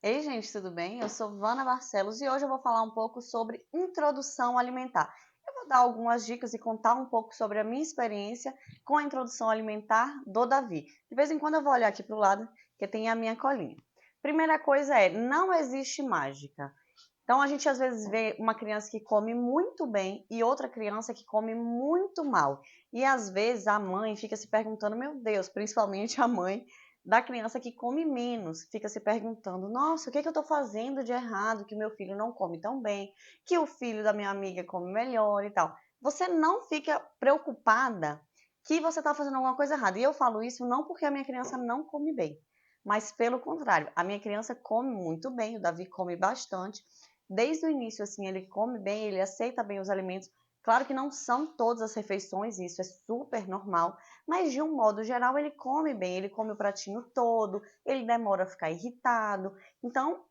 Ei, gente, tudo bem? Eu sou Vana Barcelos e hoje eu vou falar um pouco sobre introdução alimentar. Eu vou dar algumas dicas e contar um pouco sobre a minha experiência com a introdução alimentar do Davi. De vez em quando eu vou olhar aqui para o lado, que tem a minha colinha. Primeira coisa é, não existe mágica. Então, a gente às vezes vê uma criança que come muito bem e outra criança que come muito mal. E às vezes a mãe fica se perguntando, meu Deus, principalmente a mãe da criança que come menos, fica se perguntando, nossa, o que é que eu estou fazendo de errado que meu filho não come tão bem, que o filho da minha amiga come melhor e tal. Você não fica preocupada que você está fazendo alguma coisa errada. E eu falo isso não porque a minha criança não come bem, mas pelo contrário, a minha criança come muito bem, o Davi come bastante. Desde o início, assim, ele come bem, ele aceita bem os alimentos. Claro que não são todas as refeições, isso é super normal, mas de um modo geral ele come bem, ele come o pratinho todo, ele demora a ficar irritado. Então,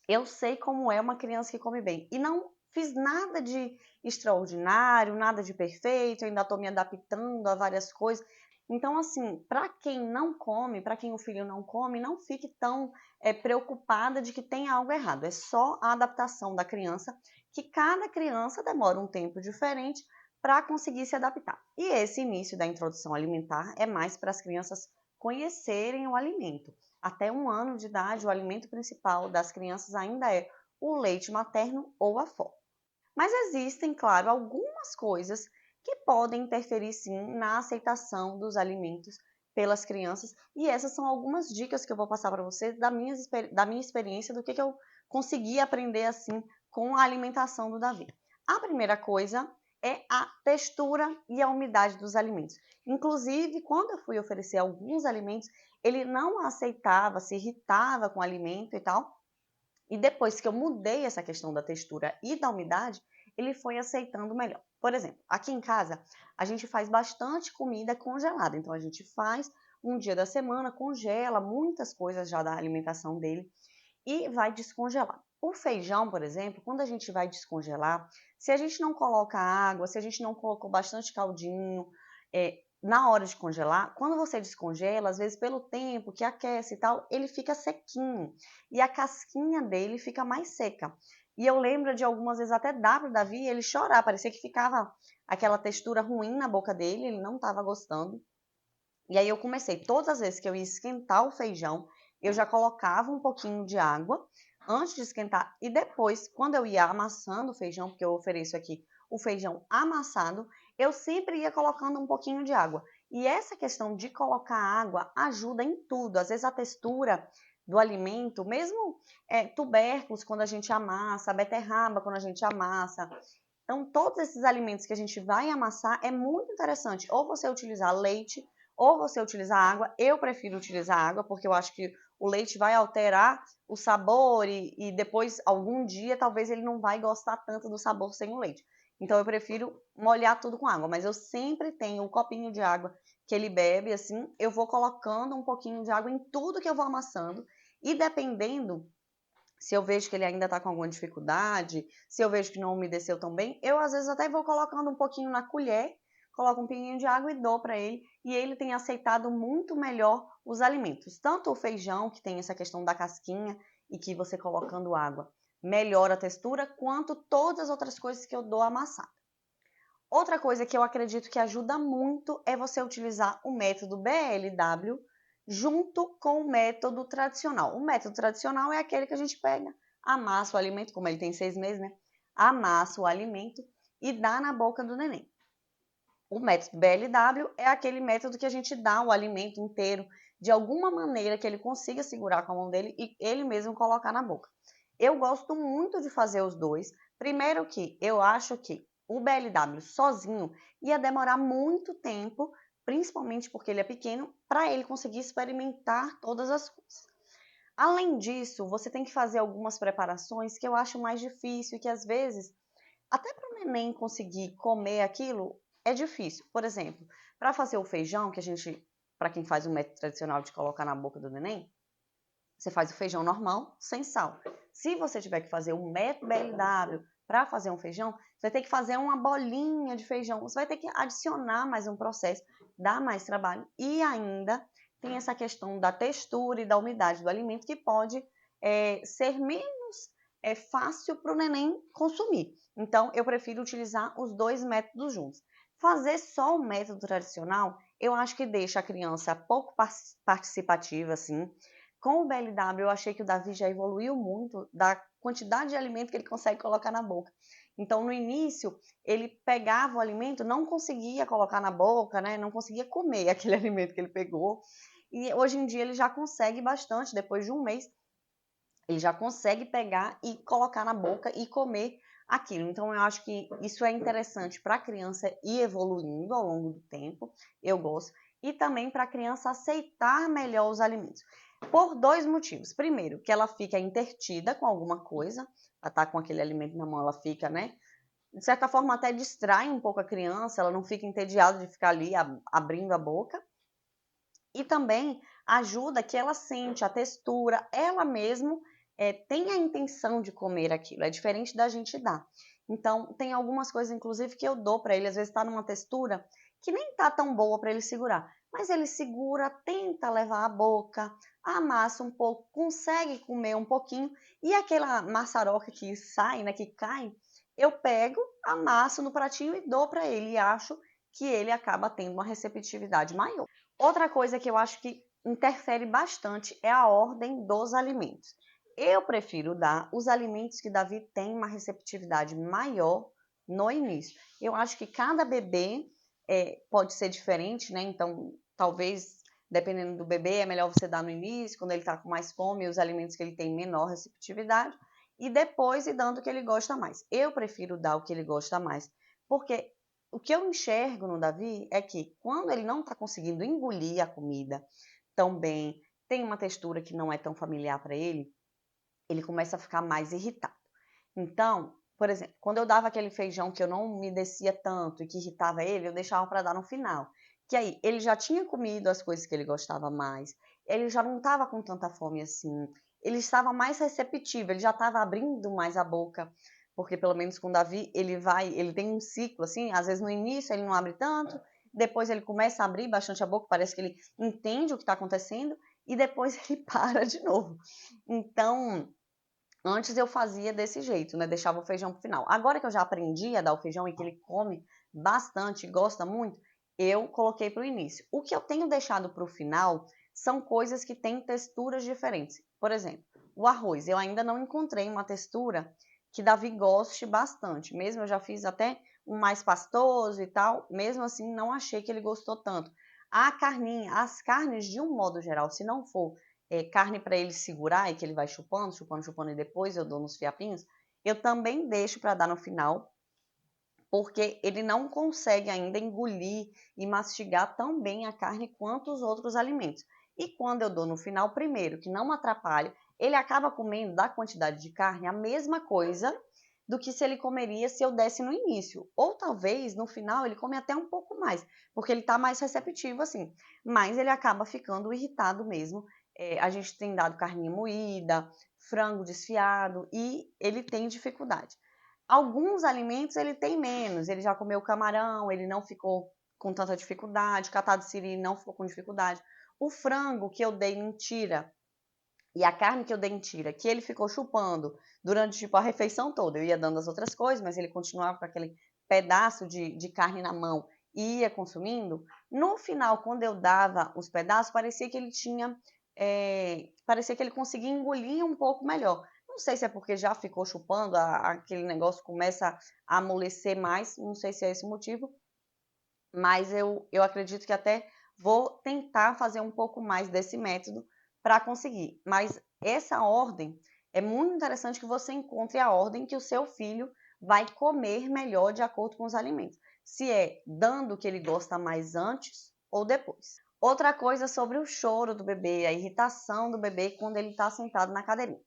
eu sei como é uma criança que come bem. E não fiz nada de extraordinário, nada de perfeito, eu ainda estou me adaptando a várias coisas. Então, assim, para quem não come, para quem o filho não come, não fique tão preocupada de que tem algo errado. É só a adaptação da criança, que cada criança demora um tempo diferente para conseguir se adaptar. E esse início da introdução alimentar é mais para as crianças conhecerem o alimento. Até 1 ano de idade, o alimento principal das crianças ainda é o leite materno ou a fórmula. Mas existem, claro, algumas coisas que podem interferir sim na aceitação dos alimentos pelas crianças, e essas são algumas dicas que eu vou passar para vocês da minha experiência, do que eu consegui aprender assim com a alimentação do Davi. A primeira coisa é a textura e a umidade dos alimentos. Inclusive, quando eu fui oferecer alguns alimentos, ele não aceitava, se irritava com o alimento e tal, e depois que eu mudei essa questão da textura e da umidade, ele foi aceitando melhor. Por exemplo, aqui em casa, a gente faz bastante comida congelada. Então, a gente faz um dia da semana, congela muitas coisas já da alimentação dele e vai descongelar. O feijão, por exemplo, quando a gente vai descongelar, se a gente não coloca água, se a gente não colocou bastante caldinho, na hora de congelar, quando você descongela, às vezes pelo tempo que aquece e tal, ele fica sequinho e a casquinha dele fica mais seca. E eu lembro de algumas vezes até dar para o Davi ele chorar, parecia que ficava aquela textura ruim na boca dele, ele não estava gostando. E aí eu comecei, todas as vezes que eu ia esquentar o feijão, eu já colocava um pouquinho de água antes de esquentar e depois, quando eu ia amassando o feijão, porque eu ofereço aqui o feijão amassado, eu sempre ia colocando um pouquinho de água. E essa questão de colocar água ajuda em tudo. Às vezes a textura do alimento, mesmo tubérculos quando a gente amassa, beterraba quando a gente amassa. Então, todos esses alimentos que a gente vai amassar é muito interessante. Ou você utilizar leite, ou você utilizar água. Eu prefiro utilizar água, porque eu acho que o leite vai alterar o sabor e depois, algum dia, talvez ele não vai gostar tanto do sabor sem o leite. Então, eu prefiro molhar tudo com água. Mas eu sempre tenho um copinho de água que ele bebe, assim. Eu vou colocando um pouquinho de água em tudo que eu vou amassando. E dependendo se eu vejo que ele ainda está com alguma dificuldade, se eu vejo que não umedeceu tão bem, eu às vezes até vou colocando um pouquinho na colher, coloco um pinguinho de água e dou para ele, e ele tem aceitado muito melhor os alimentos. Tanto o feijão, que tem essa questão da casquinha e que você colocando água melhora a textura, quanto todas as outras coisas que eu dou amassada. Outra coisa que eu acredito que ajuda muito é você utilizar o método BLW junto com o método tradicional. O método tradicional é aquele que a gente pega, amassa o alimento, como ele tem 6 meses, né? Amassa o alimento e dá na boca do neném. O método BLW é aquele método que a gente dá o alimento inteiro de alguma maneira que ele consiga segurar com a mão dele e ele mesmo colocar na boca. Eu gosto muito de fazer os dois. Primeiro que eu acho que o BLW sozinho ia demorar muito tempo, principalmente porque ele é pequeno, para ele conseguir experimentar todas as coisas. Além disso, você tem que fazer algumas preparações que eu acho mais difícil e que às vezes até para o neném conseguir comer aquilo é difícil. Por exemplo, para fazer o feijão, que a gente, para quem faz o método tradicional de colocar na boca do neném, você faz o feijão normal, sem sal. Se você tiver que fazer o método BLW para fazer um feijão, você vai ter que fazer uma bolinha de feijão. Você vai ter que adicionar mais um processo, dá mais trabalho e ainda tem essa questão da textura e da umidade do alimento que pode ser menos fácil para o neném consumir. Então, eu prefiro utilizar os dois métodos juntos. Fazer só o método tradicional, eu acho que deixa a criança pouco participativa, assim. Com o BLW, eu achei que o Davi já evoluiu muito da quantidade de alimento que ele consegue colocar na boca. Então, no início, ele pegava o alimento, não conseguia colocar na boca, né? Não conseguia comer aquele alimento que ele pegou. E hoje em dia ele já consegue bastante, depois de um mês, ele já consegue pegar e colocar na boca e comer aquilo. Então, eu acho que isso é interessante para a criança ir evoluindo ao longo do tempo, eu gosto, e também para a criança aceitar melhor os alimentos. Por dois motivos. Primeiro, que ela fica intertida com alguma coisa, ela está com aquele alimento na mão, ela fica, né? De certa forma, até distrai um pouco a criança, ela não fica entediada de ficar ali abrindo a boca. E também ajuda que ela sente a textura, ela mesmo tem a intenção de comer aquilo, é diferente da gente dar. Então, tem algumas coisas, inclusive, que eu dou para ele, às vezes está numa textura que nem tá tão boa para ele segurar, mas ele segura, tenta levar à boca, amassa um pouco, consegue comer um pouquinho, e aquela maçaroca que sai, né, que cai, eu pego, amasso no pratinho e dou para ele, e acho que ele acaba tendo uma receptividade maior. Outra coisa que eu acho que interfere bastante é a ordem dos alimentos. Eu prefiro dar os alimentos que Davi tem uma receptividade maior no início. Eu acho que cada bebê pode ser diferente, né? Então, talvez, dependendo do bebê, é melhor você dar no início, quando ele está com mais fome, os alimentos que ele tem menor receptividade, e depois ir dando o que ele gosta mais. Eu prefiro dar o que ele gosta mais, porque o que eu enxergo no Davi é que quando ele não está conseguindo engolir a comida tão bem, tem uma textura que não é tão familiar para ele, ele começa a ficar mais irritado. Então, por exemplo, quando eu dava aquele feijão que eu não me descia tanto e que irritava ele, eu deixava para dar no final. Que aí ele já tinha comido as coisas que ele gostava mais, ele já não estava com tanta fome assim, ele estava mais receptivo, ele já estava abrindo mais a boca, porque pelo menos com o Davi, ele tem um ciclo assim, às vezes no início ele não abre tanto, depois ele começa a abrir bastante a boca, parece que ele entende o que está acontecendo, e depois ele para de novo. Então, antes eu fazia desse jeito, né? Deixava o feijão pro final. Agora que eu já aprendi a dar o feijão e que ele come bastante, gosta muito, eu coloquei pro início. O que eu tenho deixado pro final são coisas que têm texturas diferentes. Por exemplo, o arroz. Eu ainda não encontrei uma textura que Davi goste bastante. Mesmo eu já fiz até um mais pastoso e tal, mesmo assim não achei que ele gostou tanto. A carninha, as carnes de um modo geral, se não for carne para ele segurar e que ele vai chupando, chupando, chupando e depois eu dou nos fiapinhos, eu também deixo para dar no final, porque ele não consegue ainda engolir e mastigar tão bem a carne quanto os outros alimentos. E quando eu dou no final, primeiro, que não atrapalhe, ele acaba comendo da quantidade de carne a mesma coisa do que se ele comeria se eu desse no início. Ou talvez no final ele come até um pouco mais, porque ele está mais receptivo assim. Mas ele acaba ficando irritado mesmo. A gente tem dado carninha moída, frango desfiado e ele tem dificuldade. Alguns alimentos ele tem menos, ele já comeu camarão, ele não ficou com tanta dificuldade, catado siri não ficou com dificuldade. O frango que eu dei em tira e a carne que eu dei em tira, que ele ficou chupando durante tipo, a refeição toda, eu ia dando as outras coisas, mas ele continuava com aquele pedaço de carne na mão e ia consumindo. No final, quando eu dava os pedaços, parecia que ele tinha, parecia que ele conseguia engolir um pouco melhor. Não sei se é porque já ficou chupando, aquele negócio começa a amolecer mais, não sei se é esse o motivo, mas eu acredito que até vou tentar fazer um pouco mais desse método para conseguir. Mas essa ordem é muito interessante que você encontre a ordem que o seu filho vai comer melhor de acordo com os alimentos. Se é dando o que ele gosta mais antes ou depois. Outra coisa sobre o choro do bebê, a irritação do bebê quando ele está sentado na cadeirinha.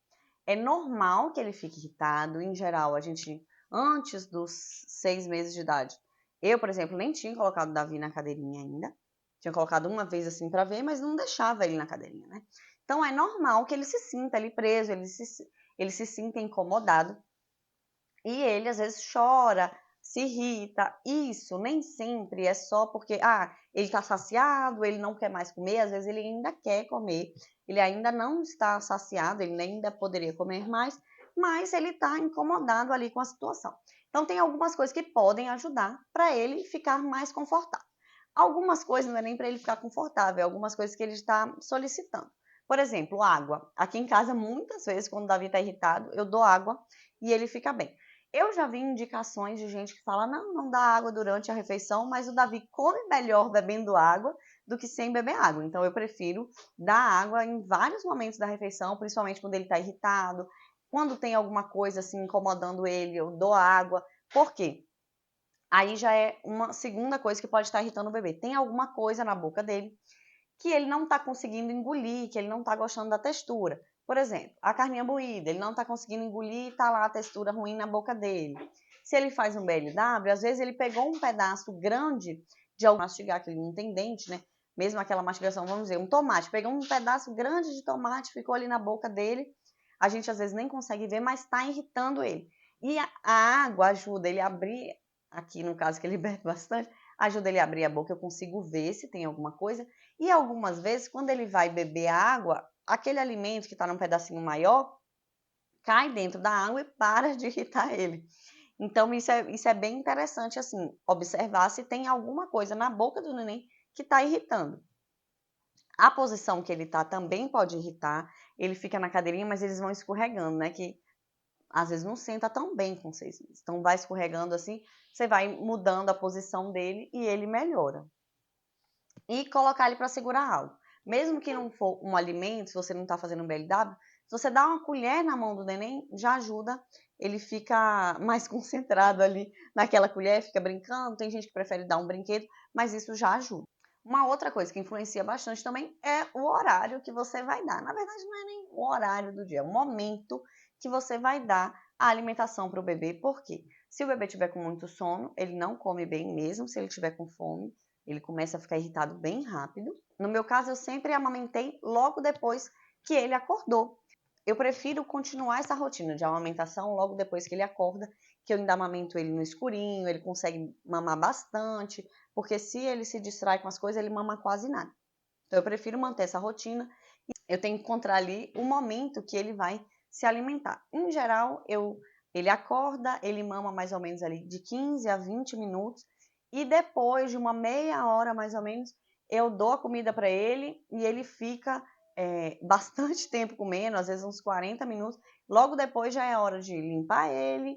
É normal que ele fique irritado, em geral, a gente, antes dos 6 meses de idade. Eu, por exemplo, nem tinha colocado o Davi na cadeirinha ainda. Tinha colocado uma vez assim para ver, mas não deixava ele na cadeirinha, né? Então é normal que ele se sinta ali preso, ele se sinta incomodado. E ele às vezes chora, se irrita. Isso nem sempre é só porque ele está saciado, ele não quer mais comer, às vezes ele ainda quer comer, ele ainda não está saciado, ele ainda poderia comer mais, mas ele está incomodado ali com a situação. Então tem algumas coisas que podem ajudar para ele ficar mais confortável. Algumas coisas não é nem para ele ficar confortável, é algumas coisas que ele está solicitando. Por exemplo, água. Aqui em casa, muitas vezes, quando o Davi está irritado, eu dou água e ele fica bem. Eu já vi indicações de gente que fala, não dá água durante a refeição, mas o Davi come melhor bebendo água do que sem beber água. Então, eu prefiro dar água em vários momentos da refeição, principalmente quando ele está irritado, quando tem alguma coisa assim incomodando ele, eu dou água. Por quê? Aí já é uma segunda coisa que pode estar irritando o bebê. Tem alguma coisa na boca dele que ele não está conseguindo engolir, que ele não está gostando da textura. Por exemplo, a carninha moída, ele não está conseguindo engolir e está lá a textura ruim na boca dele. Se ele faz um BLW, às vezes ele pegou um pedaço grande de algum mastigar, que ele não tem dente, né? Mesmo aquela mastigação, vamos dizer, um tomate. Pegou um pedaço grande de tomate, ficou ali na boca dele. A gente às vezes nem consegue ver, mas está irritando ele. E a água ajuda ele a abrir, aqui no caso que ele bebe bastante, ajuda ele a abrir a boca, eu consigo ver se tem alguma coisa. E algumas vezes, quando ele vai beber água, aquele alimento que está num pedacinho maior cai dentro da água e para de irritar ele. Então, isso é bem interessante, assim, observar se tem alguma coisa na boca do neném que está irritando. A posição que ele está também pode irritar. Ele fica na cadeirinha, mas eles vão escorregando, né? Que às vezes não senta tão bem com 6 meses. Então, vai escorregando assim, você vai mudando a posição dele e ele melhora. E colocar ele para segurar algo. Mesmo que não for um alimento, se você não está fazendo um BLW, se você dá uma colher na mão do neném, já ajuda, ele fica mais concentrado ali naquela colher, fica brincando. Tem gente que prefere dar um brinquedo, mas isso já ajuda. Uma outra coisa que influencia bastante também é o horário que você vai dar. Na verdade, não é nem o horário do dia, é o momento que você vai dar a alimentação para o bebê. Por quê? Se o bebê tiver com muito sono, ele não come bem mesmo se ele tiver com fome. Ele começa a ficar irritado bem rápido. No meu caso, eu sempre amamentei logo depois que ele acordou. Eu prefiro continuar essa rotina de amamentação logo depois que ele acorda, que eu ainda amamento ele no escurinho, ele consegue mamar bastante, porque se ele se distrai com as coisas, ele mama quase nada. Então, eu prefiro manter essa rotina. Eu tenho que encontrar ali o momento que ele vai se alimentar. Em geral, ele acorda, ele mama mais ou menos ali de 15 a 20 minutos, e depois de uma meia hora mais ou menos, eu dou a comida para ele e ele fica bastante tempo comendo, às vezes uns 40 minutos. Logo depois já é hora de limpar ele,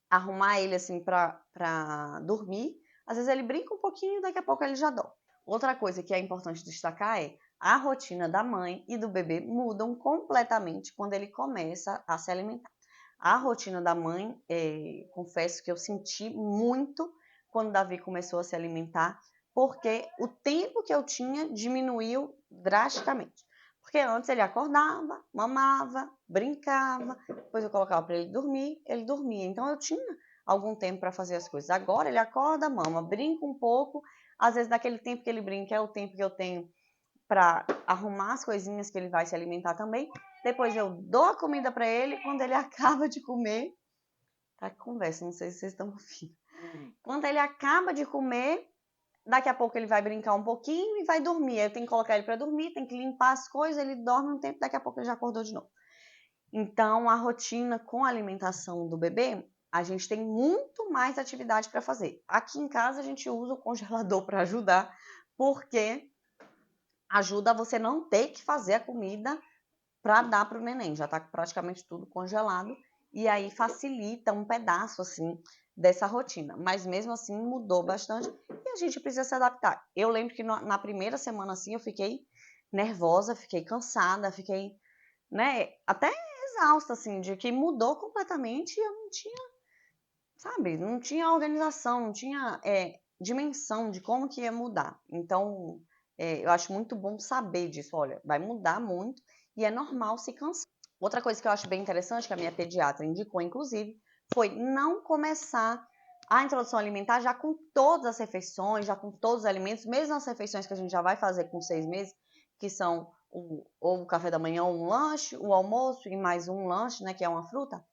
arrumar ele assim para dormir. Às vezes ele brinca um pouquinho, daqui a pouco ele já dorme. Outra coisa que é importante destacar é a rotina da mãe e do bebê mudam completamente quando ele começa a se alimentar. A rotina da mãe, confesso que eu senti muito quando Davi começou a se alimentar, porque o tempo que eu tinha diminuiu drasticamente. Porque antes ele acordava, mamava, brincava, depois eu colocava para ele dormia. Então eu tinha algum tempo para fazer as coisas. Agora ele acorda, mama, brinca um pouco. Às vezes, daquele tempo que ele brinca, é o tempo que eu tenho para arrumar as coisinhas que ele vai se alimentar também. Depois eu dou a comida para ele. Quando ele acaba de comer, tá que conversa, não sei se vocês estão ouvindo. Quando ele acaba de comer, daqui a pouco ele vai brincar um pouquinho e vai dormir. Eu tenho que colocar ele para dormir, tem que limpar as coisas, ele dorme um tempo, daqui a pouco ele já acordou de novo. Então, a rotina com a alimentação do bebê, a gente tem muito mais atividade para fazer. Aqui em casa a gente usa o congelador para ajudar, porque ajuda você não ter que fazer a comida para dar para o neném. Já está praticamente tudo congelado e aí facilita um pedaço assim dessa rotina. Mas mesmo assim mudou bastante e a gente precisa se adaptar. Eu lembro que na primeira semana assim eu fiquei nervosa, fiquei cansada, fiquei, né, até exausta assim, de que mudou completamente e eu não tinha, sabe, não tinha organização, não tinha dimensão de como que ia mudar. Então, eu acho muito bom saber disso. Olha, vai mudar muito e é normal se cansar. Outra coisa que eu acho bem interessante, que a minha pediatra indicou, inclusive, foi não começar a introdução alimentar já com todas as refeições, já com todos os alimentos, mesmo as refeições que a gente já vai fazer com 6 meses, que são ou o café da manhã ou um lanche, o almoço e mais um lanche, né, que é uma fruta.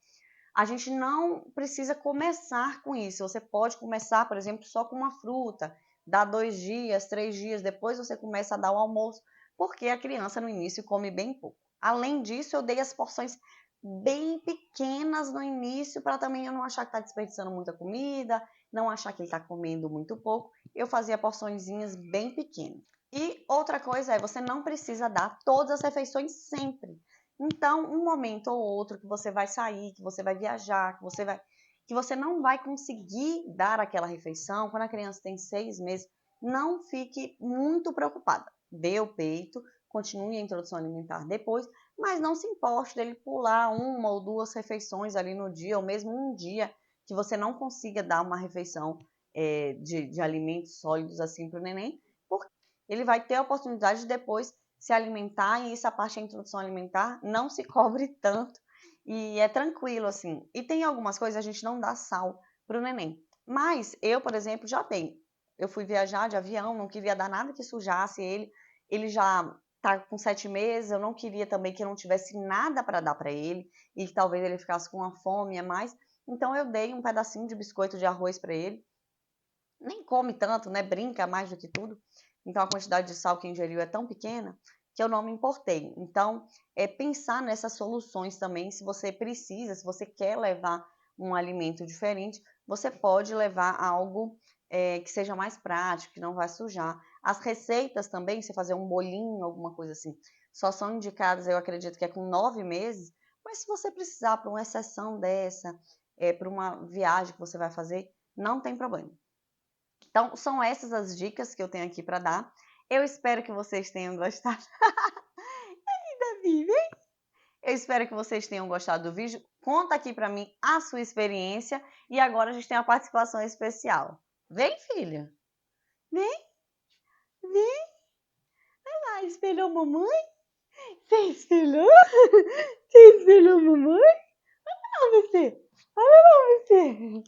A gente não precisa começar com isso. Você pode começar, por exemplo, só com uma fruta, dá 2 dias, 3 dias, depois você começa a dar o almoço, porque a criança no início come bem pouco. Além disso, eu dei as porções bem pequenas no início, para também eu não achar que está desperdiçando muita comida, não achar que ele está comendo muito pouco. Eu fazia porçõezinhas bem pequenas. E outra coisa é, você não precisa dar todas as refeições sempre. Então, um momento ou outro que você vai sair, que você vai viajar, que você não vai conseguir dar aquela refeição, quando a criança tem 6 meses, não fique muito preocupada. Dê o peito, continue a introdução alimentar depois, mas não se importe dele pular 1 ou 2 refeições ali no dia, ou mesmo um dia que você não consiga dar uma refeição de alimentos sólidos assim para o neném, porque ele vai ter a oportunidade de depois se alimentar, e essa parte da introdução alimentar não se cobre tanto e é tranquilo assim. E tem algumas coisas a gente não dá sal para o neném, mas eu, por exemplo, já dei. Eu fui viajar de avião, não queria dar nada que sujasse ele já tá com 7 meses, eu não queria também que eu não tivesse nada para dar para ele e que talvez ele ficasse com uma fome a mais, então eu dei um pedacinho de biscoito de arroz para ele. Nem come tanto, né? Brinca mais do que tudo. Então a quantidade de sal que ingeriu é tão pequena que eu não me importei. Então, pensar nessas soluções também, se você precisa, se você quer levar um alimento diferente, você pode levar algo que seja mais prático, que não vai sujar. As receitas também, você fazer um bolinho, alguma coisa assim, só são indicadas, eu acredito que é com 9 meses, mas se você precisar para uma exceção dessa, para uma viagem que você vai fazer, não tem problema. Então, são essas as dicas que eu tenho aqui para dar. Eu espero que vocês tenham gostado. Davi, vem. Eu espero que vocês tenham gostado do vídeo. Conta aqui para mim a sua experiência. E agora a gente tem a participação especial. Vem, filha. Vem, vem. Ah, espelhou mamãe? Você espelhou? Você espelhou mamãe? Olha você. Olha lá você.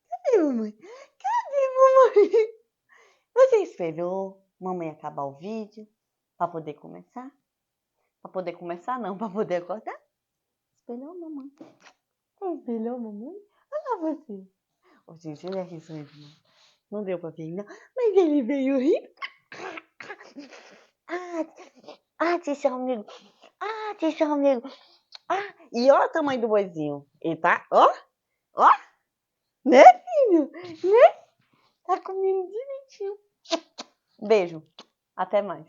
Cadê mamãe? Cadê mamãe? Você espelhou? Mamãe acabar o vídeo para poder começar? Para poder começar, não, para poder acordar. Espelhou a mamãe. Espelhou a mamãe? Olha lá você. Ô, gente, ele é risonho demais. Não deu para ver, não. Mas ele veio rindo. Ah, deixa amigo. Deixa amigo. E olha o tamanho do boizinho. Ele tá, ó. Né, filho? Né? Tá comendo direitinho. Beijo. Até mais.